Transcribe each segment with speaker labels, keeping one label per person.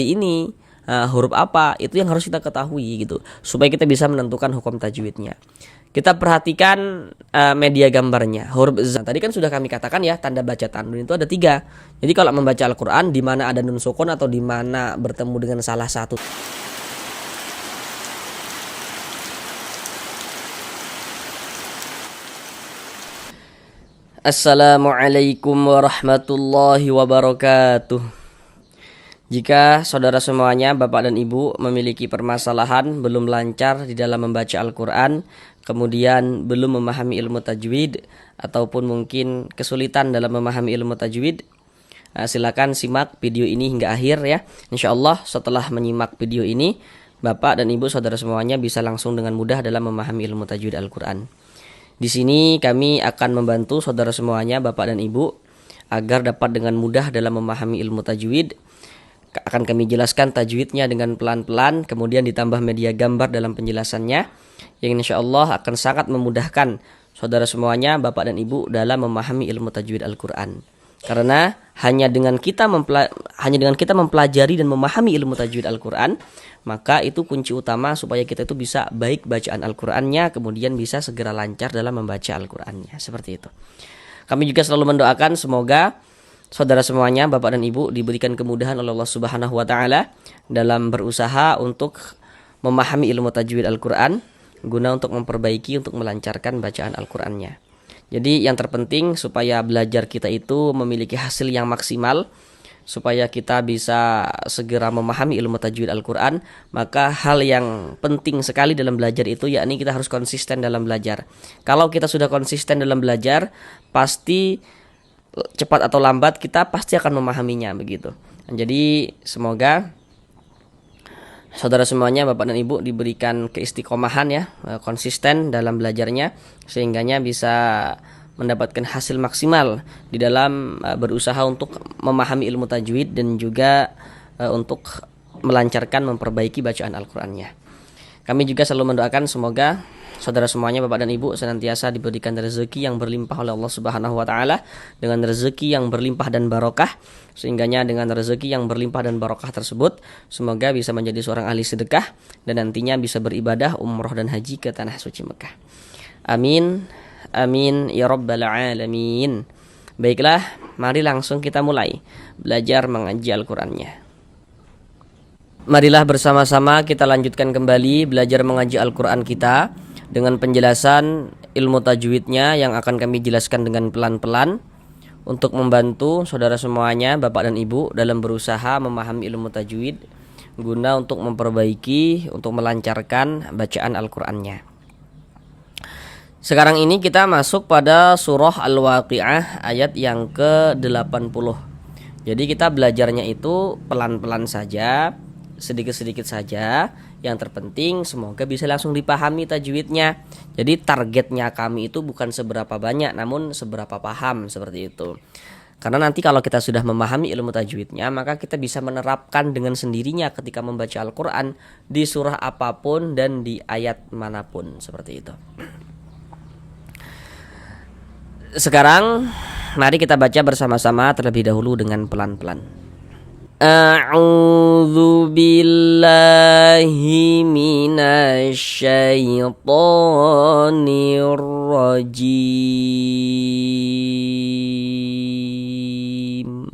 Speaker 1: ini huruf apa, itu yang harus kita ketahui gitu, supaya kita bisa menentukan hukum tajwidnya. Kita perhatikan media gambarnya. Huruf Z tadi kan sudah kami katakan ya, tanda baca tanwin itu ada 3. Jadi kalau membaca Al-Quran, di mana ada nun sukun atau di mana bertemu dengan salah satu. Assalamualaikum warahmatullahi wabarakatuh. Jika saudara semuanya, Bapak dan Ibu, memiliki permasalahan belum lancar di dalam membaca Al-Quran, kemudian belum memahami ilmu tajwid, ataupun mungkin kesulitan dalam memahami ilmu tajwid, silakan simak video ini hingga akhir ya. Insya Allah setelah menyimak video ini, Bapak dan Ibu saudara semuanya bisa langsung dengan mudah dalam memahami ilmu tajwid Al-Quran. Di sini kami akan membantu saudara semuanya, Bapak dan Ibu, agar dapat dengan mudah dalam memahami ilmu tajwid. Akan kami jelaskan tajwidnya dengan pelan-pelan, kemudian ditambah media gambar dalam penjelasannya, yang insya Allah akan sangat memudahkan saudara semuanya, Bapak dan Ibu, dalam memahami ilmu tajwid Al-Quran. Karena hanya dengan kita mempelajari dan memahami ilmu tajwid Al-Quran, maka itu kunci utama supaya kita itu bisa baik bacaan Al-Qurannya, kemudian bisa segera lancar dalam membaca Al-Qurannya. Seperti itu. Kami juga selalu mendoakan semoga saudara semuanya, Bapak dan Ibu, diberikan kemudahan oleh Allah Subhanahu wa taala dalam berusaha untuk memahami ilmu tajwid Al-Quran, guna untuk memperbaiki, untuk melancarkan bacaan Al-Qurannya. Jadi yang terpenting supaya belajar kita itu memiliki hasil yang maksimal, supaya kita bisa segera memahami ilmu tajwid Al-Quran, maka hal yang penting sekali dalam belajar itu yakni kita harus konsisten dalam belajar. Kalau kita sudah konsisten dalam belajar, pasti cepat atau lambat kita pasti akan memahaminya begitu. Jadi semoga saudara semuanya, Bapak dan Ibu, diberikan keistiqomahan ya, konsisten dalam belajarnya, sehingganya bisa mendapatkan hasil maksimal di dalam berusaha untuk memahami ilmu tajwid dan juga untuk melancarkan, memperbaiki bacaan Al-Qurannya. Kami juga selalu mendoakan semoga saudara semuanya, Bapak dan Ibu, senantiasa diberikan rezeki yang berlimpah oleh Allah Subhanahu wa taala, dengan rezeki yang berlimpah dan barokah, sehingganya dengan rezeki yang berlimpah dan barokah tersebut semoga bisa menjadi seorang ahli sedekah dan nantinya bisa beribadah umroh dan haji ke tanah suci Mekah. Amin. Amin ya rabbal alamin. Baiklah, mari langsung kita mulai belajar mengaji Al-Qur'annya. Marilah bersama-sama kita lanjutkan kembali belajar mengaji Al-Qur'an kita dengan penjelasan ilmu tajwidnya yang akan kami jelaskan dengan pelan-pelan untuk membantu saudara semuanya, Bapak dan Ibu, dalam berusaha memahami ilmu tajwid guna untuk memperbaiki, untuk melancarkan bacaan Al-Qur'annya. Sekarang ini kita masuk pada surah Al-Waqi'ah ayat yang ke-80. Jadi kita belajarnya itu pelan-pelan saja, sedikit-sedikit saja. Yang terpenting semoga bisa langsung dipahami tajwidnya. Jadi targetnya kami itu bukan seberapa banyak, namun seberapa paham, seperti itu. Karena nanti kalau kita sudah memahami ilmu tajwidnya, maka kita bisa menerapkan dengan sendirinya ketika membaca Al-Quran di surah apapun dan di ayat manapun, seperti itu. Sekarang mari kita baca bersama-sama terlebih dahulu dengan pelan-pelan. A'udzu billahi minasy syaithanir rajim.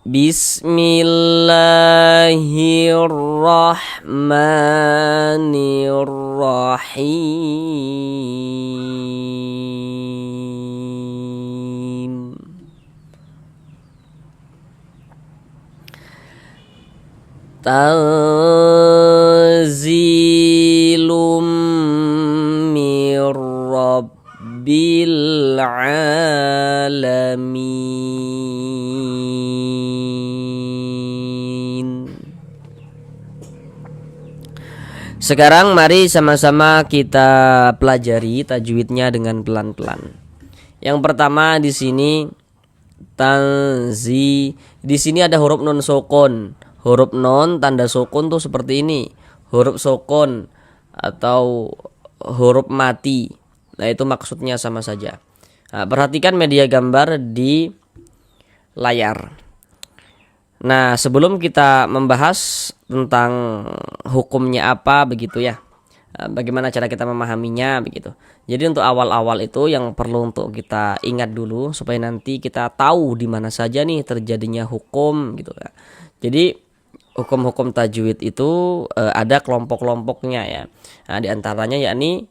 Speaker 1: Bismillahirrahmanirrahim. Tanzilum mir rabbil alamin. Sekarang mari sama-sama kita pelajari tajwidnya dengan pelan-pelan. Yang pertama di sini di sini ada huruf nun sukun. Huruf non tanda sukun tuh seperti ini, huruf sukun atau huruf mati. Nah itu maksudnya sama saja. Nah, perhatikan media gambar di layar. Nah, sebelum kita membahas tentang hukumnya apa begitu ya, bagaimana cara kita memahaminya begitu. Jadi untuk awal-awal itu yang perlu untuk kita ingat dulu supaya nanti kita tahu di mana saja nih terjadinya hukum gitu ya. Jadi hukum-hukum tajwid itu ada kelompok-kelompoknya ya. Nah, di antaranya yakni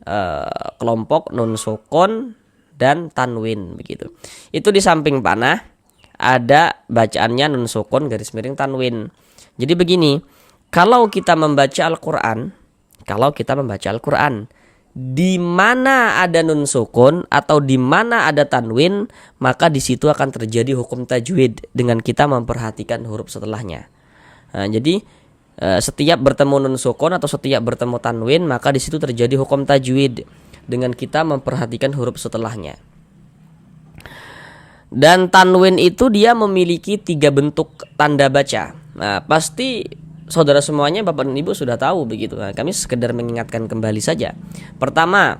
Speaker 1: kelompok nun sukun dan tanwin begitu. Itu di samping panah ada bacaannya nun sukun garis miring tanwin. Jadi begini, kalau kita membaca Al-Qur'an, di mana ada nun sukun atau di mana ada tanwin, maka di situ akan terjadi hukum tajwid dengan kita memperhatikan huruf setelahnya. Nah, jadi setiap bertemu nun sukun atau setiap bertemu tanwin, maka di situ terjadi hukum tajwid dengan kita memperhatikan huruf setelahnya. Dan tanwin itu dia memiliki 3 bentuk tanda baca. Nah, pasti saudara semuanya, Bapak dan Ibu sudah tahu begitu. Nah, kami sekedar mengingatkan kembali saja. Pertama,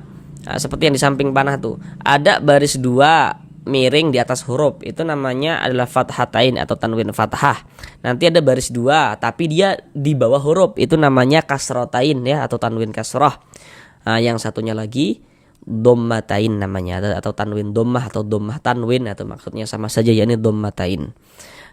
Speaker 1: seperti yang di samping panah tuh, ada baris 2 miring di atas huruf. Itu namanya adalah fathatain atau tanwin fathah. Nanti ada baris 2 tapi dia di bawah huruf. Itu namanya kasrotain ya, atau tanwin kasroh. Nah, yang satunya lagi dommatain namanya, atau tanwin dommah atau dommah tanwin, atau maksudnya sama saja yakni dommatain.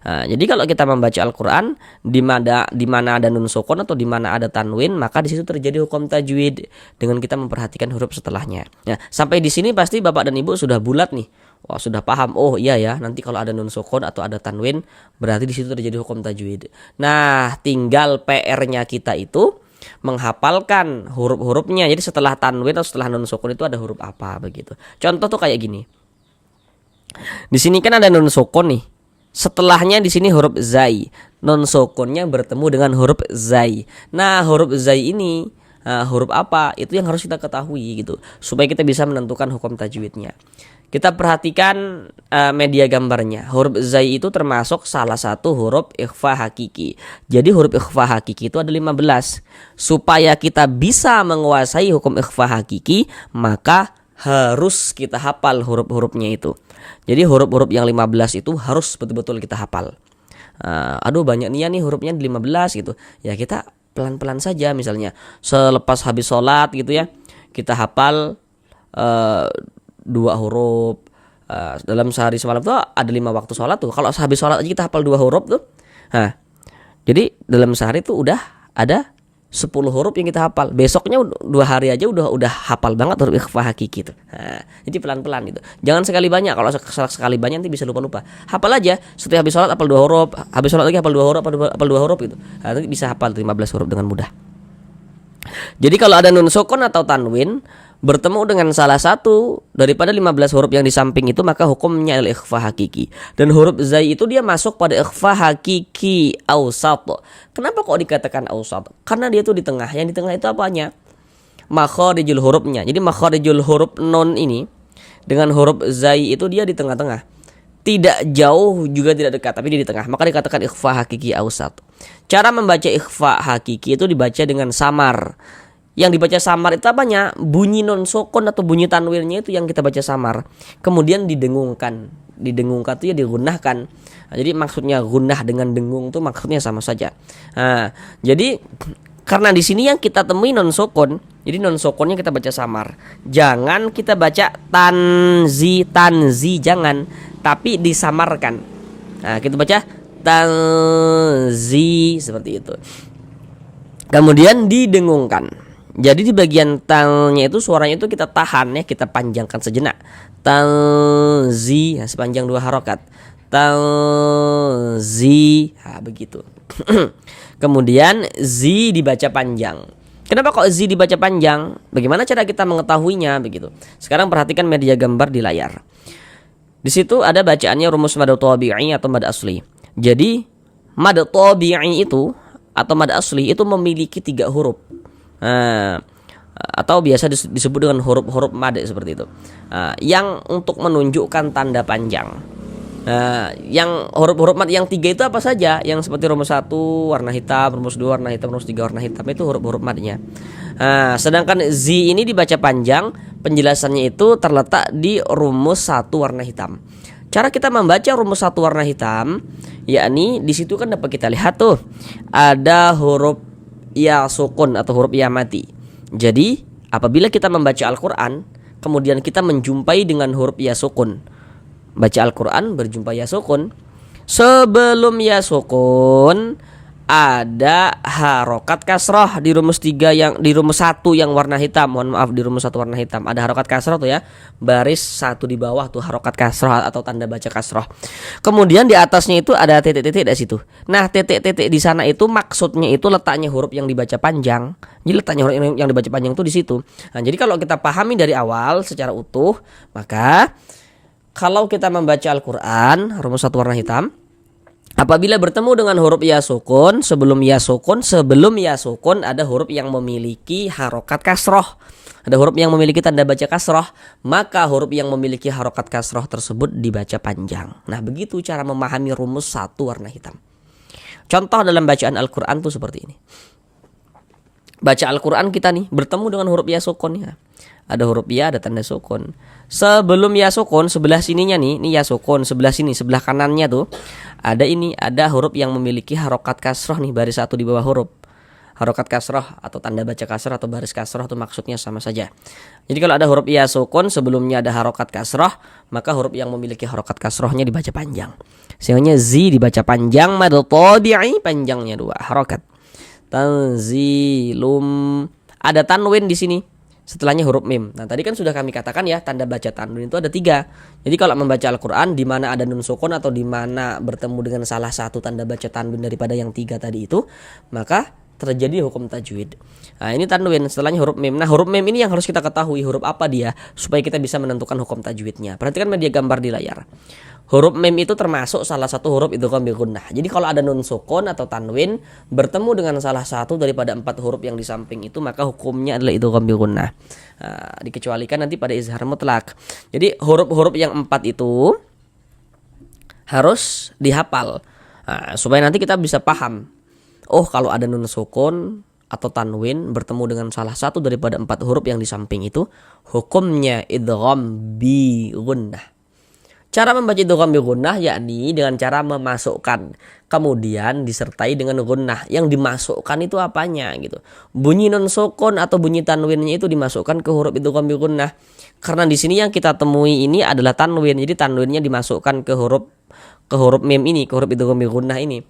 Speaker 1: Nah, jadi kalau kita membaca Al-Qur'an di mana ada nun sukun atau di mana ada tanwin, maka di situ terjadi hukum tajwid dengan kita memperhatikan huruf setelahnya. Nah, sampai di sini pasti Bapak dan Ibu sudah bulat nih. Wah, sudah paham. Oh iya ya, nanti kalau ada nun sukun atau ada tanwin berarti di situ terjadi hukum tajwid. Nah, tinggal PR-nya kita itu menghafalkan huruf-hurufnya. Jadi setelah tanwin atau setelah nun sukun itu ada huruf apa begitu. Contoh tuh kayak gini. Di sini kan ada nun sukun nih. Setelahnya di sini huruf zai. Nun sukunnya bertemu dengan huruf zai. Nah, huruf zai ini huruf apa? Itu yang harus kita ketahui gitu, supaya kita bisa menentukan hukum tajwidnya. Kita perhatikan media gambarnya. Huruf zai itu termasuk salah satu huruf ikhfa hakiki. Jadi huruf ikhfa hakiki itu ada 15. Supaya kita bisa menguasai hukum ikhfa hakiki, maka harus kita hafal huruf-hurufnya itu. Jadi huruf-huruf yang 15 itu harus betul-betul kita hafal. Aduh banyak nih hurufnya 15 gitu. Ya kita pelan-pelan saja, misalnya selepas habis sholat gitu ya, kita hafal 2 huruf. Dalam sehari semalam tuh ada 5 waktu sholat tuh. Kalau habis sholat aja kita hafal 2 huruf tuh. Jadi dalam sehari tuh udah ada 10 huruf yang kita hafal. Besoknya 2 hari aja udah hafal banget huruf ikhfa hakiki itu. Jadi pelan-pelan gitu. Jangan sekali banyak. Kalau sekali banyak nanti bisa lupa-lupa. Hafal aja. Setiap habis sholat hafal 2 huruf, habis sholat lagi hafal 2 huruf, hafal 2 huruf gitu. Nanti bisa hafal 15 huruf dengan mudah. Jadi kalau ada nun sukun atau tanwin bertemu dengan salah satu daripada 15 huruf yang di samping itu, maka hukumnya adalah ikhfa hakiki. Dan huruf zai itu dia masuk pada ikhfa hakiki awsat. Kenapa kok dikatakan awsat? Karena dia tuh di tengah. Yang di tengah itu apanya? Makharijul hurufnya. Jadi makharijul huruf nun ini dengan huruf zai itu dia di tengah-tengah. Tidak jauh juga tidak dekat, tapi dia di tengah. Maka dikatakan ikhfa hakiki awsat. Cara membaca ikhfa hakiki itu dibaca dengan samar. Yang dibaca samar itu apanya? Bunyi non sukun atau bunyi tanwinnya itu yang kita baca samar. Kemudian didengungkan. Didengungkan itu ya digunahkan. Jadi maksudnya gunah dengan dengung itu maksudnya sama saja. Jadi karena di sini yang kita temui non sukun, jadi non sukunnya kita baca samar. Jangan kita baca tanzi jangan, tapi disamarkan. Kita baca tanzi seperti itu. Kemudian didengungkan. Jadi di bagian talnya itu suaranya itu kita tahan ya, kita panjangkan sejenak. Tanzi sepanjang 2 harokat. Tanzi begitu. Kemudian zi dibaca panjang. Kenapa kok zi dibaca panjang? Bagaimana cara kita mengetahuinya begitu? Sekarang perhatikan media gambar di layar. Di situ ada bacaannya rumus mad tabi'i atau mad asli. Jadi mad tabi'i itu atau mad asli itu memiliki 3 huruf. Atau biasa disebut dengan huruf-huruf mad seperti itu. Yang untuk menunjukkan tanda panjang. Yang huruf-huruf mad yang 3 itu apa saja? Yang seperti rumus 1 warna hitam, rumus 2 warna hitam, rumus 3 warna hitam, itu huruf-huruf madnya. Sedangkan zi ini dibaca panjang, penjelasannya itu terletak di rumus 1 warna hitam. Cara kita membaca rumus satu warna hitam, yakni di situ kan dapat kita lihat tuh ada huruf ya sukun atau huruf ya mati. Jadi apabila kita membaca Al-Quran, kemudian kita menjumpai dengan huruf ya sukun, baca Al-Quran berjumpa ya sukun, sebelum ya sukun ada harokat kasroh di rumus 3 yang di rumus 1 yang warna hitam. Mohon maaf, di rumus 1 warna hitam ada harokat kasroh tuh ya. Baris 1 di bawah tuh harokat kasroh atau tanda baca kasroh. Kemudian di atasnya itu ada titik-titik di situ. Nah, titik-titik di sana itu maksudnya itu letaknya huruf yang dibaca panjang. Jadi letaknya huruf yang dibaca panjang itu di situ. Nah, jadi kalau kita pahami dari awal secara utuh, maka kalau kita membaca Al-Quran rumus 1 warna hitam, apabila bertemu dengan huruf ya sukun, sebelum ya sukun ada huruf yang memiliki harokat kasroh. Ada huruf yang memiliki tanda baca kasroh, maka huruf yang memiliki harokat kasroh tersebut dibaca panjang. Nah, begitu cara memahami rumus 1 warna hitam. Contoh dalam bacaan Al-Quran tuh seperti ini. Baca Al-Quran kita nih bertemu dengan huruf ya sukun ya. Ada huruf ya, ada tanda sukun. Sebelum ya sukun, sebelah sininya nih, ini ya sukun, sebelah sini, sebelah kanannya tuh ada huruf yang memiliki harokat kasroh nih, baris 1 di bawah huruf. Harokat kasroh atau tanda baca kasroh atau baris kasroh itu maksudnya sama saja. Jadi kalau ada huruf ya sukun, sebelumnya ada harokat kasroh, maka huruf yang memiliki harokat kasrohnya dibaca panjang. Sehingga zi dibaca panjang, mad tabi'i panjangnya 2 harokat. Tanzilum, ada tanwin di sini setelahnya huruf mim. Nah, tadi kan sudah kami katakan ya, tanda baca tanwin itu ada 3. Jadi kalau membaca Al-Quran di mana ada nun sukun atau di mana bertemu dengan salah satu tanda baca tanwin daripada yang 3 tadi itu, maka terjadi hukum tajwid. Nah, ini tanwin setelahnya huruf mim. Nah, huruf mim ini yang harus kita ketahui huruf apa dia supaya kita bisa menentukan hukum tajwidnya. Perhatikan media gambar di layar. Huruf mim itu termasuk salah satu huruf idgham bil gunnah. Jadi kalau ada nun sukun atau tanwin bertemu dengan salah satu daripada 4 huruf yang di samping itu, maka hukumnya adalah idgham bil gunnah. Dikecualikan nanti pada izhar mutlak. Jadi huruf-huruf yang 4 itu harus dihafal supaya nanti kita bisa paham. Oh, kalau ada nun sukun atau tanwin bertemu dengan salah satu daripada 4 huruf yang di samping itu, hukumnya idgham bi gunnah. Cara membaca idgham bi gunnah yakni dengan cara memasukkan kemudian disertai dengan gunnah. Yang dimasukkan itu apanya gitu. Bunyi nun sukun atau bunyi tanwinnya itu dimasukkan ke huruf idgham bi gunnah. Karena di sini yang kita temui ini adalah tanwin. Jadi tanwinnya dimasukkan ke huruf mim ini, ke huruf idgham bi gunnah ini.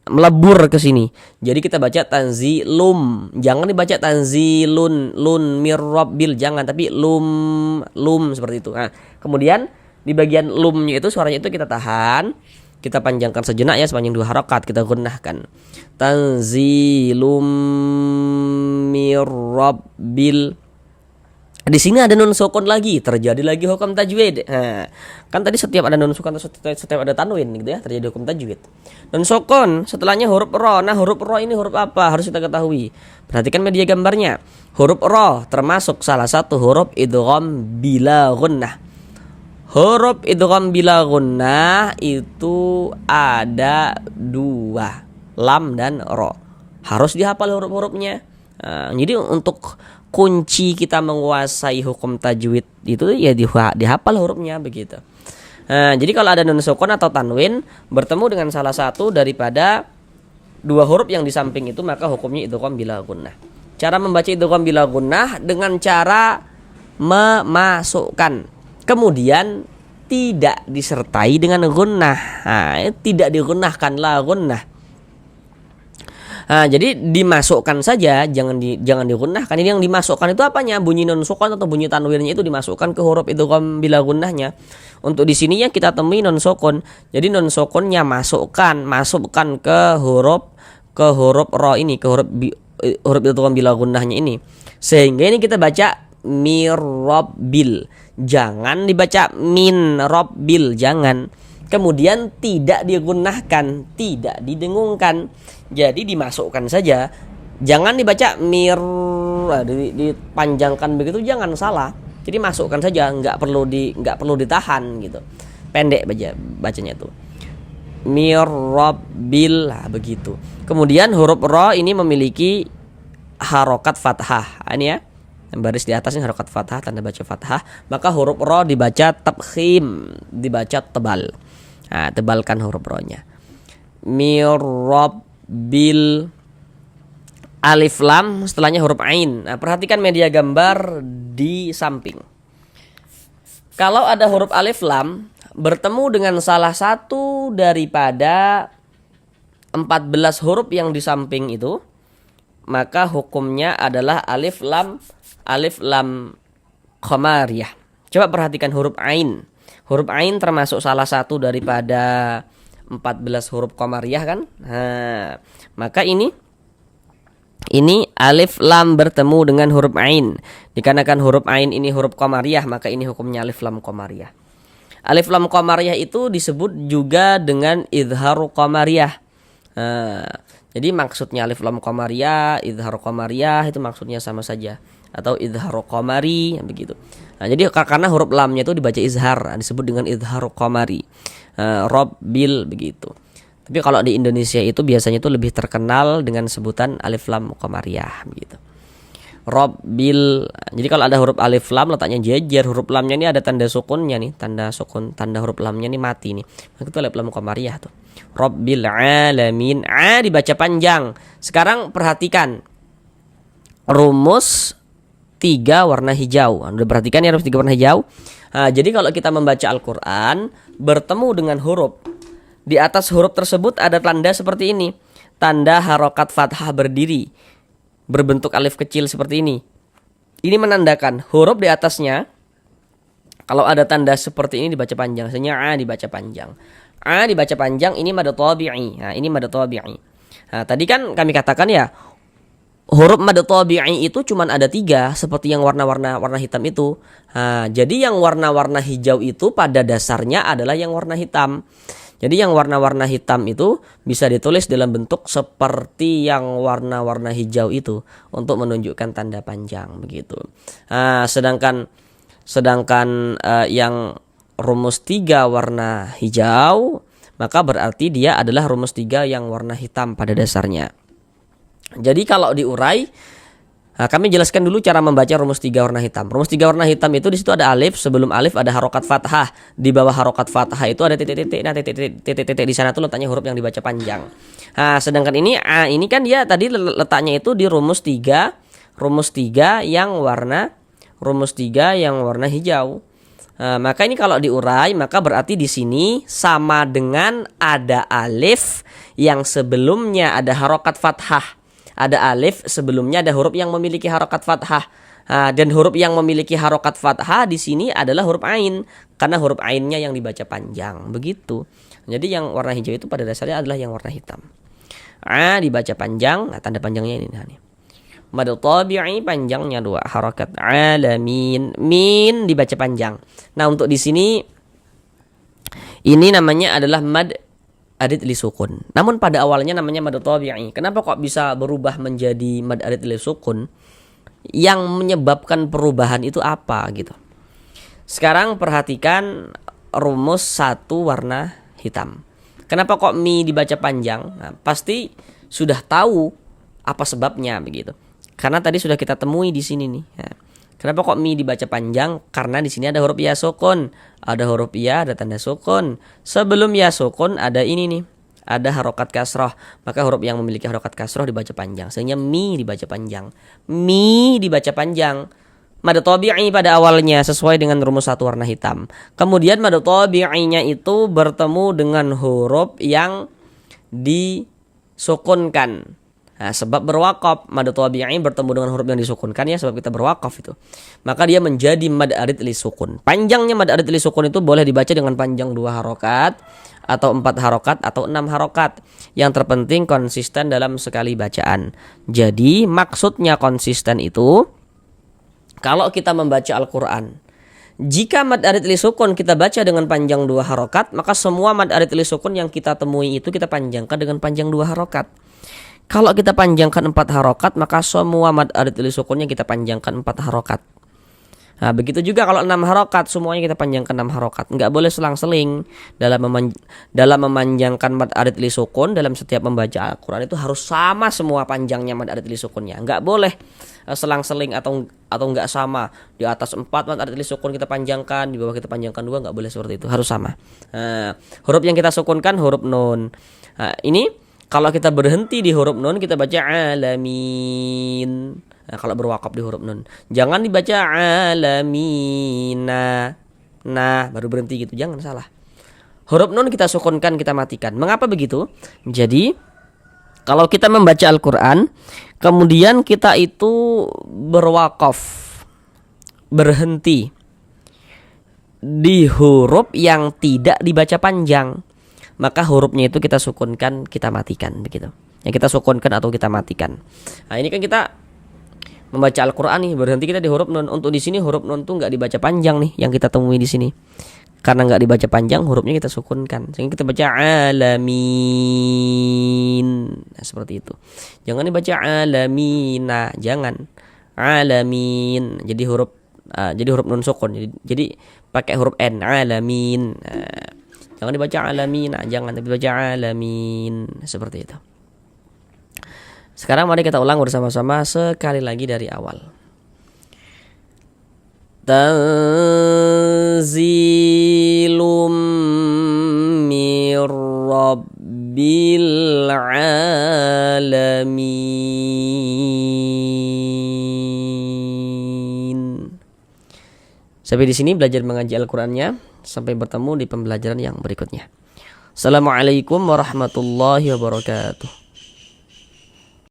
Speaker 1: Melebur ke sini. Jadi kita baca tanzilum. Jangan dibaca tanzilun, lun mirrabbil, jangan, tapi lum seperti itu. Nah, kemudian di bagian lumnya itu suaranya itu kita tahan, kita panjangkan sejenak ya sepanjang 2 harokat, kita gunnahkan. Tanzilum mirrabbil. Di sini ada nun sukun lagi, terjadi lagi hukum tajwid. Nah, kan tadi setiap ada nun sukun atau setiap ada tanwin gitu ya, terjadi hukum tajwid. Nun sukun setelahnya huruf ro. Nah, huruf ro ini huruf apa? Harus kita ketahui. Perhatikan media gambarnya. Huruf ro termasuk salah satu huruf idgham bila gunnah. Huruf idgham bila gunnah itu ada 2, lam dan ro. Harus dihafal huruf-hurufnya. Nah, jadi untuk kunci kita menguasai hukum tajwid itu ya dihafal hurufnya begitu. Nah, jadi kalau ada nun sukun atau tanwin bertemu dengan salah satu daripada 2 huruf yang di samping itu, maka hukumnya idgham bila gunnah. Cara membaca idgham bila gunnah dengan cara memasukkan kemudian tidak disertai dengan gunnah. Nah, tidak digunnahkanlah gunnah. Nah, jadi dimasukkan saja, jangan digunnahkan. Ini yang dimasukkan itu apanya? Bunyi nun sukun atau bunyi tanwinnya itu dimasukkan ke huruf idgham bila gunnahnya. Untuk di sininya kita temui nun sukun. Jadi nun sukunnya masukkan ke huruf ro ini, ke huruf idgham bila gunnahnya ini. Sehingga ini kita baca mirrabbil. Jangan dibaca min rabbil, jangan. Kemudian tidak digunnahkan, tidak didengungkan. Jadi dimasukkan saja. Jangan dibaca dipanjangkan begitu, jangan, salah. Jadi masukkan saja, nggak perlu ditahan gitu. Pendek bacanya tuh. Mirrabbil, begitu. Kemudian huruf ra ini memiliki harokat fathah. Ini ya. baris di atasnya harokat fathah, tanda baca fathah, maka huruf ro dibaca tabkhim, dibaca tebal. Nah, tebalkan huruf ro-nya. Mirabbil, alif lam setelahnya huruf ain. Nah, perhatikan media gambar di samping. Kalau ada huruf alif lam bertemu dengan salah satu daripada 14 huruf yang di samping itu, maka hukumnya adalah alif lam qamariyah. Coba perhatikan huruf ain. Huruf ain termasuk salah satu daripada 14 huruf qamariyah kan? Nah, maka ini alif lam bertemu dengan huruf ain. Dikarenakan huruf ain ini huruf qamariyah, maka ini hukumnya alif lam qamariyah. Alif lam qamariyah itu disebut juga dengan idharu qamariyah. Jadi maksudnya alif lam qamariyah, idharu qamariyah itu maksudnya sama saja, atau idharu qamari begitu. Nah, jadi karena huruf lamnya itu dibaca izhar, disebut dengan idharu qamari. Rabbil begitu. Tapi kalau di Indonesia itu biasanya itu lebih terkenal dengan sebutan alif lam qamariyah begitu. Rabbil. Jadi kalau ada huruf alif lam letaknya jejer, huruf lamnya ini ada tanda sukunnya nih, tanda sukun, tanda huruf lamnya ini mati nih. Maka itu alif lam qamariyah tuh. Rabbil alamin. A dibaca panjang. Sekarang perhatikan rumus 3 warna hijau. Udah perhatikan ya rumus 3 warna hijau. Nah, jadi kalau kita membaca Al-Qur'an bertemu dengan huruf, di atas huruf tersebut ada tanda seperti ini. Tanda harokat fathah berdiri, berbentuk alif kecil seperti ini. Ini menandakan huruf di atasnya, kalau ada tanda seperti ini dibaca panjang. Misalnya A dibaca panjang. A dibaca panjang, ini mad tabi'i. Nah, ini mad tabi'i. Nah, tadi kan kami katakan ya, huruf mad tabi'i itu cuma ada 3, seperti yang warna hitam itu. Nah, jadi yang warna-warna hijau itu pada dasarnya adalah yang warna hitam. Jadi yang warna-warna hitam itu bisa ditulis dalam bentuk seperti yang warna-warna hijau itu untuk menunjukkan tanda panjang begitu. Nah, sedangkan yang rumus 3 warna hijau, maka berarti dia adalah rumus 3 yang warna hitam pada dasarnya. Jadi kalau diurai, kami jelaskan dulu cara membaca rumus 3 warna hitam. Rumus 3 warna hitam itu di situ ada alif, sebelum alif ada harokat fathah, di bawah harokat fathah itu ada titik-titik. Nah, titik-titik di sana tuh letaknya huruf yang dibaca panjang. Nah, sedangkan ini A ini kan dia tadi letaknya itu di rumus 3 yang warna hijau. Maka ini kalau diurai, maka berarti di sini sama dengan ada alif yang sebelumnya ada harokat fathah. Ada alif sebelumnya ada huruf yang memiliki harokat fathah. Dan huruf yang memiliki harokat fathah di sini adalah huruf ain, karena huruf ainnya yang dibaca panjang begitu. Jadi yang warna hijau itu pada dasarnya adalah yang warna hitam. A dibaca panjang, nah tanda panjangnya ini nih. Mad tabi'i panjangnya 2 harokat. Alamin. Min dibaca panjang. Nah, untuk di sini ini namanya adalah mad arid li sukun. Namun pada awalnya namanya mad tabi'i. Kenapa kok bisa berubah menjadi mad arid li sukun? Yang menyebabkan perubahan itu apa gitu. Sekarang perhatikan rumus 1 warna hitam. Kenapa kok mi dibaca panjang? Nah, pasti sudah tahu apa sebabnya begitu. Karena tadi sudah kita temui di sini nih. Ya. Kenapa kok mi dibaca panjang? Karena di sini ada huruf ya sukun, ada huruf ya, ada tanda sukun. Sebelum ya sukun ada ini nih, ada harokat kasroh. Maka huruf yang memiliki harokat kasroh dibaca panjang. Sehingga mi dibaca panjang. Mi dibaca panjang. Mad tabi'i pada awalnya sesuai dengan rumus 1 warna hitam. Kemudian mad tabi'inya itu bertemu dengan huruf yang disukunkan. Nah, sebab berwakaf, mad tabi'i bertemu dengan huruf yang disukunkan ya, sebab kita berwakaf itu. Maka dia menjadi mad arid li sukun. Panjangnya mad arid li sukun itu boleh dibaca dengan panjang 2 harokat, atau 4 harokat, atau 6 harokat. Yang terpenting konsisten dalam sekali bacaan. Jadi maksudnya konsisten itu, kalau kita membaca Al-Quran, jika mad arid li sukun kita baca dengan panjang 2 harokat, maka semua mad arid li sukun yang kita temui itu kita panjangkan dengan panjang 2 harokat. Kalau kita panjangkan 4 harokat, maka semua mad arid li sukunnya kita panjangkan 4 harokat. Nah, begitu juga kalau 6 harokat semuanya kita panjangkan 6 harokat. Enggak boleh selang-seling dalam memanjangkan mad arid li sukun. Dalam setiap membaca Al-Quran itu harus sama semua panjangnya mad arid li sukunnya. Enggak boleh selang-seling atau enggak sama. Di atas 4 mad arid li sukun kita panjangkan, di bawah kita panjangkan 2, enggak boleh seperti itu. Harus sama. Nah, huruf yang kita sukunkan huruf nun. Nah, ini kalau kita berhenti di huruf nun kita baca alamin. Nah, kalau berwakaf di huruf nun, jangan dibaca alamina. Nah, baru berhenti gitu, jangan salah. Huruf nun kita sukunkan, kita matikan. Mengapa begitu? Jadi, kalau kita membaca Al-Quran, kemudian kita itu berwakaf, berhenti di huruf yang tidak dibaca panjang, maka hurufnya itu kita sukunkan, kita matikan, begitu. Ya, kita sukunkan atau kita matikan. Nah, ini kan kita membaca Al-Quran nih, berhenti kita di huruf nun. Untuk di sini huruf nun tuh nggak dibaca panjang nih, yang kita temui di sini. Karena nggak dibaca panjang, hurufnya kita sukunkan, sehingga kita baca alamin. Nah, seperti itu. Jangan dibaca alamina, jangan alamin. Jadi huruf nun sukun. Jadi pakai huruf n, alamin. Nah, jangan dibaca alamina, jangan dibaca alamin. Seperti itu. Sekarang mari kita ulang bersama-sama sekali lagi dari awal. Tanzilum mir rabbil alamin. Sampai di sini belajar mengaji Al-Qur'annya. Sampai bertemu di pembelajaran yang berikutnya. Assalamualaikum warahmatullahi wabarakatuh.